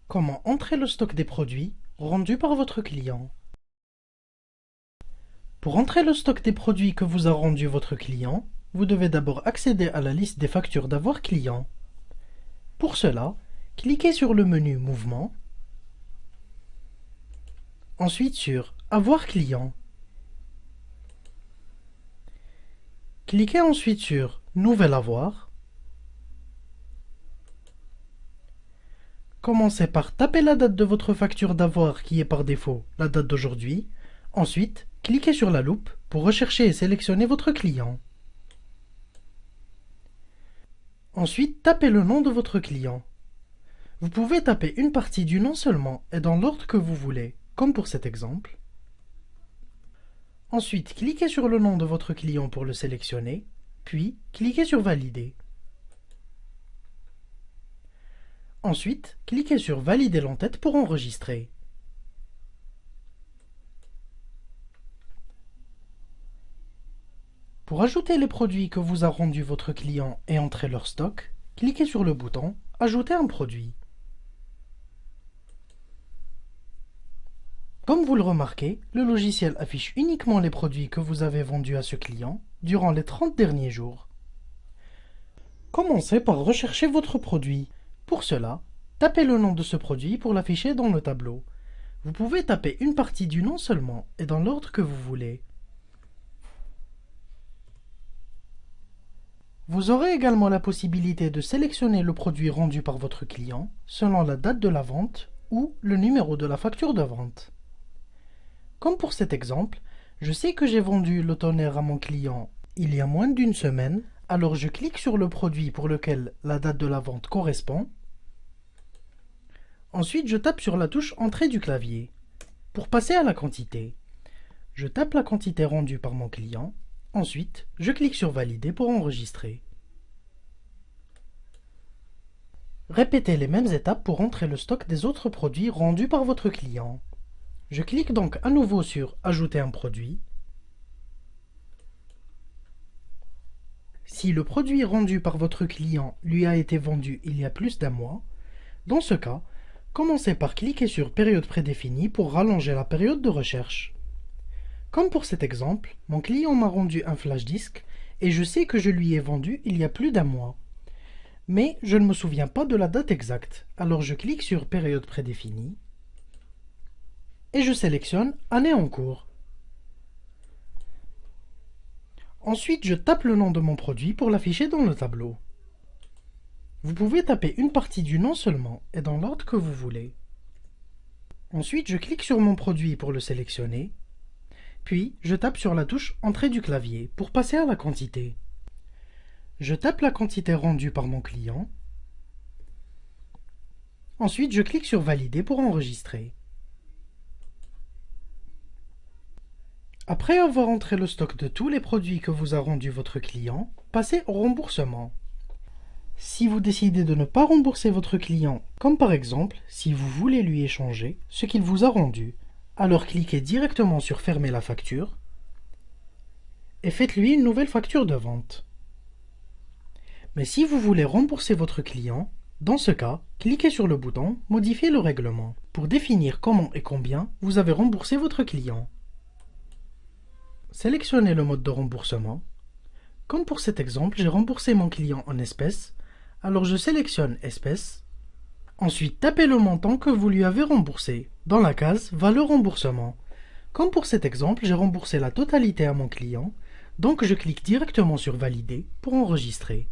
Comment entrer le stock des produits rendus par votre client. Pour entrer le stock des produits que vous a rendu votre client, vous devez d'abord accéder à la liste des factures d'avoir client. Pour cela, cliquez sur le menu Mouvement, ensuite sur Avoir client. Cliquez ensuite sur Nouvel avoir. Commencez par taper la date de votre facture d'avoir qui est par défaut la date d'aujourd'hui. Ensuite, cliquez sur la loupe pour rechercher et sélectionner votre client. Ensuite, tapez le nom de votre client. Vous pouvez taper une partie du nom seulement et dans l'ordre que vous voulez, comme pour cet exemple. Ensuite, cliquez sur le nom de votre client pour le sélectionner, puis cliquez sur Valider. Ensuite, cliquez sur Valider l'entête pour enregistrer. Pour ajouter les produits que vous a rendus votre client et entrer leur stock, cliquez sur le bouton Ajouter un produit. Comme vous le remarquez, le logiciel affiche uniquement les produits que vous avez vendus à ce client durant les 30 derniers jours. Commencez par rechercher votre produit. Pour cela, tapez le nom de ce produit pour l'afficher dans le tableau. Vous pouvez taper une partie du nom seulement et dans l'ordre que vous voulez. Vous aurez également la possibilité de sélectionner le produit rendu par votre client selon la date de la vente ou le numéro de la facture de vente. Comme pour cet exemple, je sais que j'ai vendu le tonnerre à mon client il y a moins d'une semaine, alors je clique sur le produit pour lequel la date de la vente correspond. Ensuite, je tape sur la touche Entrée du clavier. Pour passer à la quantité, je tape la quantité rendue par mon client. Ensuite, je clique sur Valider pour enregistrer. Répétez les mêmes étapes pour entrer le stock des autres produits rendus par votre client. Je clique donc à nouveau sur Ajouter un produit. Si le produit rendu par votre client lui a été vendu il y a plus d'un mois, dans ce cas, commencez par cliquer sur Période prédéfinie pour rallonger la période de recherche. Comme pour cet exemple, mon client m'a rendu un flash disk et je sais que je lui ai vendu il y a plus d'un mois. Mais je ne me souviens pas de la date exacte, alors je clique sur Période prédéfinie et je sélectionne Année en cours. Ensuite, je tape le nom de mon produit pour l'afficher dans le tableau. Vous pouvez taper une partie du nom seulement et dans l'ordre que vous voulez. Ensuite, je clique sur mon produit pour le sélectionner, puis je tape sur la touche Entrée du clavier pour passer à la quantité. Je tape la quantité rendue par mon client. Ensuite, je clique sur Valider pour enregistrer. Après avoir entré le stock de tous les produits que vous a rendus votre client, passez au remboursement. Si vous décidez de ne pas rembourser votre client, comme par exemple si vous voulez lui échanger ce qu'il vous a rendu, alors cliquez directement sur Fermer la facture et faites-lui une nouvelle facture de vente. Mais si vous voulez rembourser votre client, dans ce cas, cliquez sur le bouton Modifier le règlement pour définir comment et combien vous avez remboursé votre client. Sélectionnez le mode de remboursement. Comme pour cet exemple, j'ai remboursé mon client en espèces, alors je sélectionne Espèces. Ensuite, tapez le montant que vous lui avez remboursé dans la case Valeur remboursement. Comme pour cet exemple, j'ai remboursé la totalité à mon client, donc je clique directement sur Valider pour enregistrer.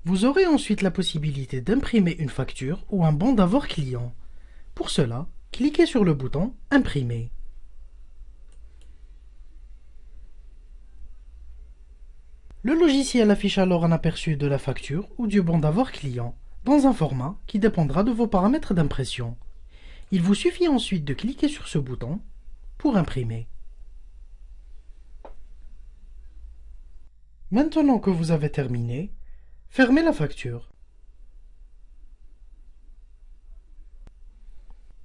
Vous aurez ensuite la possibilité d'imprimer une facture ou un bon d'avoir client. Pour cela, cliquez sur le bouton Imprimer. Le logiciel affiche alors un aperçu de la facture ou du bon d'avoir client, dans un format qui dépendra de vos paramètres d'impression. Il vous suffit ensuite de cliquer sur ce bouton pour imprimer. Maintenant que vous avez terminé, fermez la facture.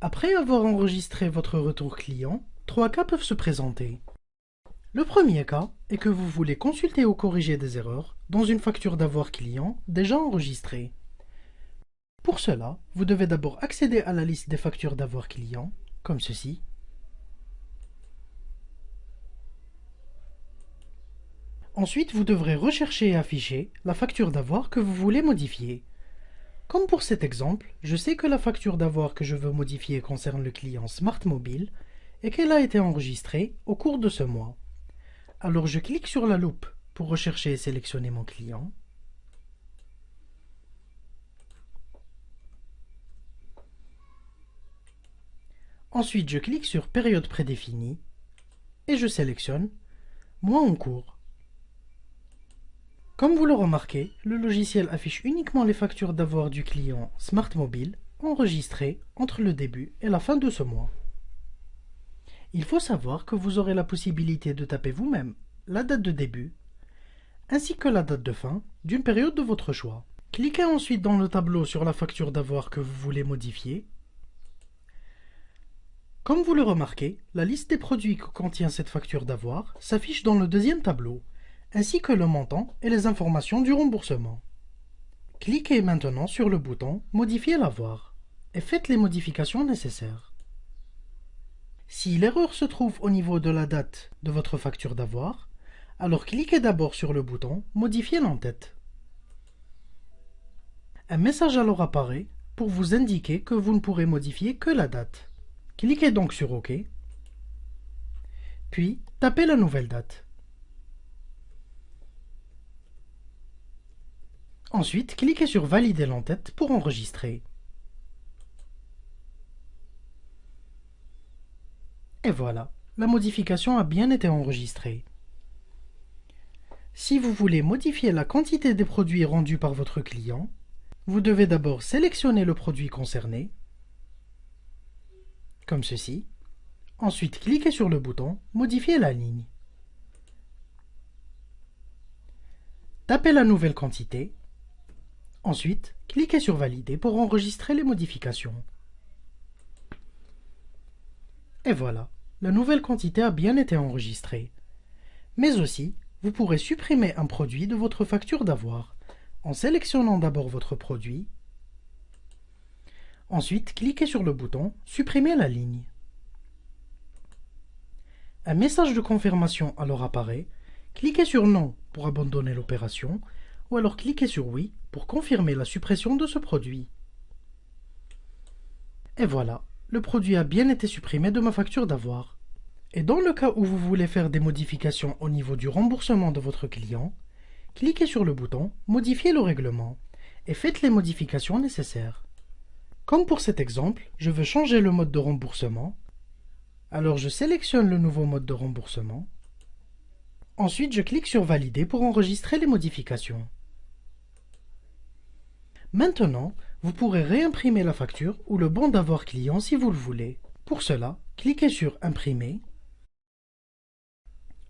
Après avoir enregistré votre retour client, 3 cas peuvent se présenter. Le premier cas est que vous voulez consulter ou corriger des erreurs dans une facture d'avoir client déjà enregistrée. Pour cela, vous devez d'abord accéder à la liste des factures d'avoir client, comme ceci. Ensuite, vous devrez rechercher et afficher la facture d'avoir que vous voulez modifier. Comme pour cet exemple, je sais que la facture d'avoir que je veux modifier concerne le client Smart Mobile et qu'elle a été enregistrée au cours de ce mois. Alors je clique sur la loupe pour rechercher et sélectionner mon client. Ensuite, je clique sur période prédéfinie et je sélectionne mois en cours. Comme vous le remarquez, le logiciel affiche uniquement les factures d'avoir du client Smart Mobile enregistrées entre le début et la fin de ce mois. Il faut savoir que vous aurez la possibilité de taper vous-même la date de début ainsi que la date de fin d'une période de votre choix. Cliquez ensuite dans le tableau sur la facture d'avoir que vous voulez modifier. Comme vous le remarquez, la liste des produits que contient cette facture d'avoir s'affiche dans le deuxième tableau, ainsi que le montant et les informations du remboursement. Cliquez maintenant sur le bouton Modifier l'avoir et faites les modifications nécessaires. Si l'erreur se trouve au niveau de la date de votre facture d'avoir, alors cliquez d'abord sur le bouton Modifier l'entête. Un message alors apparaît pour vous indiquer que vous ne pourrez modifier que la date. Cliquez donc sur OK, puis tapez la nouvelle date. Ensuite, cliquez sur Valider l'entête pour enregistrer. Et voilà, la modification a bien été enregistrée. Si vous voulez modifier la quantité des produits rendus par votre client, vous devez d'abord sélectionner le produit concerné, comme ceci. Ensuite, cliquez sur le bouton Modifier la ligne. Tapez la nouvelle quantité. Ensuite, cliquez sur Valider pour enregistrer les modifications. Et voilà, la nouvelle quantité a bien été enregistrée. Mais aussi, vous pourrez supprimer un produit de votre facture d'avoir en sélectionnant d'abord votre produit. Ensuite, cliquez sur le bouton Supprimer la ligne. Un message de confirmation alors apparaît. Cliquez sur Non pour abandonner l'opération ou alors cliquez sur Oui pour confirmer la suppression de ce produit. Et voilà, le produit a bien été supprimé de ma facture d'avoir. Et dans le cas où vous voulez faire des modifications au niveau du remboursement de votre client, cliquez sur le bouton Modifier le règlement et faites les modifications nécessaires. Comme pour cet exemple, je veux changer le mode de remboursement. Alors je sélectionne le nouveau mode de remboursement. Ensuite, je clique sur Valider pour enregistrer les modifications. Maintenant, vous pourrez réimprimer la facture ou le bon d'avoir client si vous le voulez. Pour cela, cliquez sur Imprimer.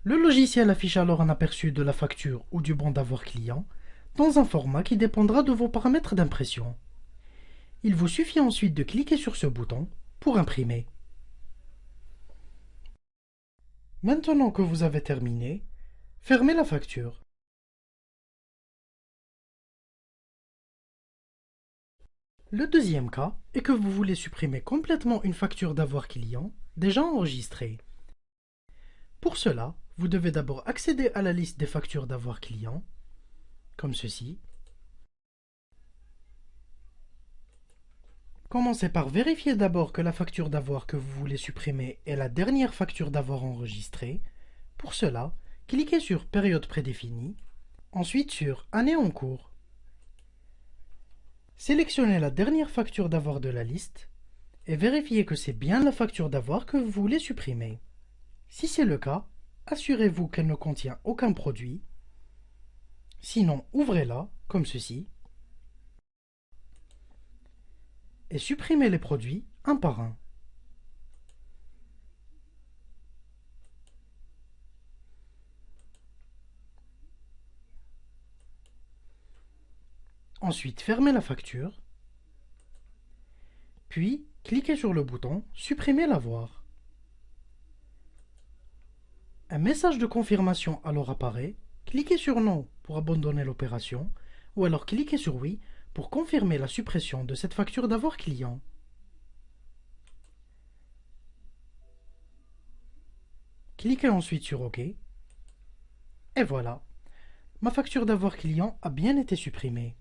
Le logiciel affiche alors un aperçu de la facture ou du bon d'avoir client dans un format qui dépendra de vos paramètres d'impression. Il vous suffit ensuite de cliquer sur ce bouton pour imprimer. Maintenant que vous avez terminé, fermez la facture. Le deuxième cas est que vous voulez supprimer complètement une facture d'avoir client déjà enregistrée. Pour cela, vous devez d'abord accéder à la liste des factures d'avoir client, comme ceci. Commencez par vérifier d'abord que la facture d'avoir que vous voulez supprimer est la dernière facture d'avoir enregistrée. Pour cela, cliquez sur Période prédéfinie, ensuite sur Année en cours. Sélectionnez la dernière facture d'avoir de la liste et vérifiez que c'est bien la facture d'avoir que vous voulez supprimer. Si c'est le cas, assurez-vous qu'elle ne contient aucun produit. Sinon, ouvrez-la, comme ceci, et supprimez les produits un par un. Ensuite, fermez la facture, puis cliquez sur le bouton Supprimer l'avoir. Un message de confirmation alors apparaît. Cliquez sur Non pour abandonner l'opération, ou alors cliquez sur Oui pour confirmer la suppression de cette facture d'avoir client. Cliquez ensuite sur OK. Et voilà, ma facture d'avoir client a bien été supprimée.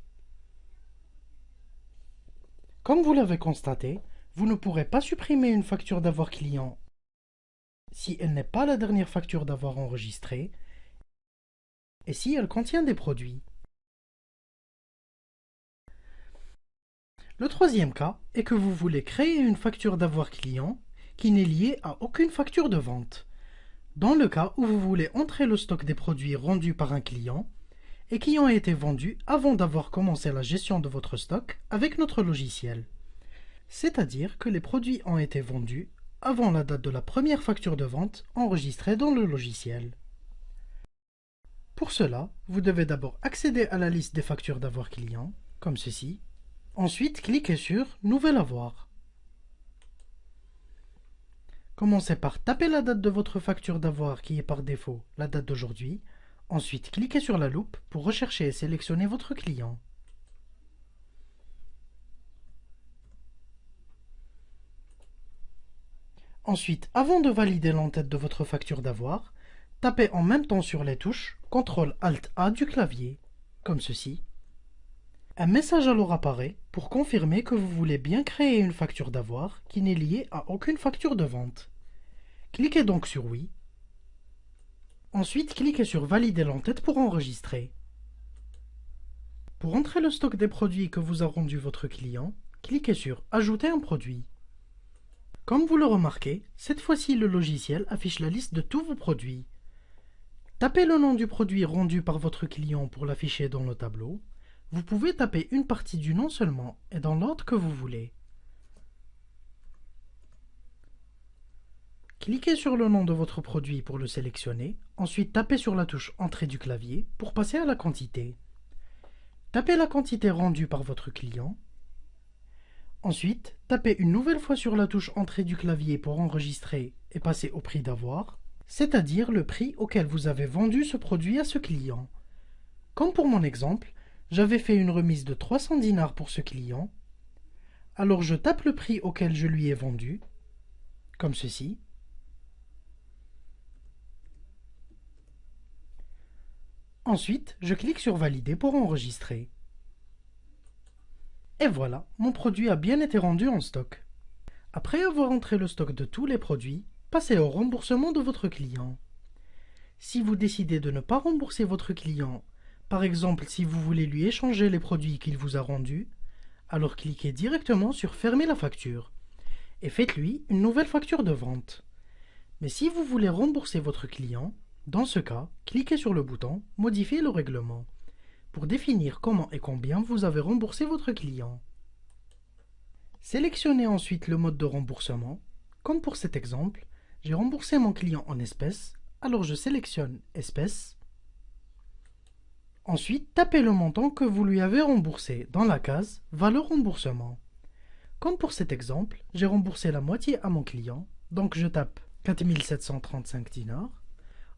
Comme vous l'avez constaté, vous ne pourrez pas supprimer une facture d'avoir client si elle n'est pas la dernière facture d'avoir enregistrée et si elle contient des produits. Le troisième cas est que vous voulez créer une facture d'avoir client qui n'est liée à aucune facture de vente. Dans le cas où vous voulez entrer le stock des produits rendus par un client et qui ont été vendus avant d'avoir commencé la gestion de votre stock avec notre logiciel. C'est-à-dire que les produits ont été vendus avant la date de la première facture de vente enregistrée dans le logiciel. Pour cela, vous devez d'abord accéder à la liste des factures d'avoir client, comme ceci. Ensuite, cliquez sur Nouvel avoir. Commencez par taper la date de votre facture d'avoir qui est par défaut la date d'aujourd'hui. Ensuite, cliquez sur la loupe pour rechercher et sélectionner votre client. Ensuite, avant de valider l'entête de votre facture d'avoir, tapez en même temps sur les touches CTRL-ALT-A du clavier, comme ceci. Un message alors apparaît pour confirmer que vous voulez bien créer une facture d'avoir qui n'est liée à aucune facture de vente. Cliquez donc sur Oui. Ensuite, cliquez sur Valider l'entête pour enregistrer. Pour entrer le stock des produits que vous a rendu votre client, cliquez sur Ajouter un produit. Comme vous le remarquez, cette fois-ci le logiciel affiche la liste de tous vos produits. Tapez le nom du produit rendu par votre client pour l'afficher dans le tableau. Vous pouvez taper une partie du nom seulement et dans l'ordre que vous voulez. Cliquez sur le nom de votre produit pour le sélectionner, ensuite tapez sur la touche Entrée du clavier pour passer à la quantité. Tapez la quantité rendue par votre client. Ensuite, tapez une nouvelle fois sur la touche Entrée du clavier pour enregistrer et passer au prix d'avoir, c'est-à-dire le prix auquel vous avez vendu ce produit à ce client. Comme pour mon exemple, j'avais fait une remise de 300 dinars pour ce client, alors je tape le prix auquel je lui ai vendu, comme ceci. Ensuite, je clique sur Valider pour enregistrer. Et voilà, mon produit a bien été rendu en stock. Après avoir entré le stock de tous les produits, passez au remboursement de votre client. Si vous décidez de ne pas rembourser votre client, par exemple si vous voulez lui échanger les produits qu'il vous a rendus, alors cliquez directement sur Fermer la facture et faites-lui une nouvelle facture de vente. Mais si vous voulez rembourser votre client, dans ce cas, cliquez sur le bouton Modifier le règlement pour définir comment et combien vous avez remboursé votre client. Sélectionnez ensuite le mode de remboursement. Comme pour cet exemple, j'ai remboursé mon client en espèces, alors je sélectionne Espèces. Ensuite, tapez le montant que vous lui avez remboursé dans la case Valeur remboursement. Comme pour cet exemple, j'ai remboursé la moitié à mon client, donc je tape 4735 dinars.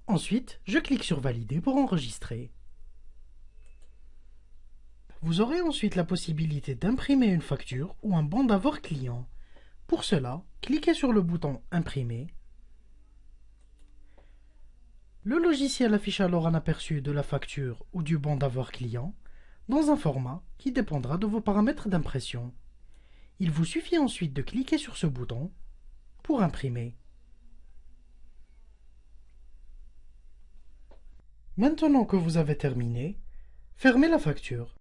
Ensuite, je clique sur Valider pour enregistrer. Vous aurez ensuite la possibilité d'imprimer une facture ou un bon d'avoir client. Pour cela, cliquez sur le bouton Imprimer. Le logiciel affiche alors un aperçu de la facture ou du bon d'avoir client dans un format qui dépendra de vos paramètres d'impression. Il vous suffit ensuite de cliquer sur ce bouton pour imprimer. Maintenant que vous avez terminé, fermez la facture.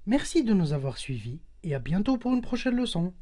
Merci de nous avoir suivis et à bientôt pour une prochaine leçon.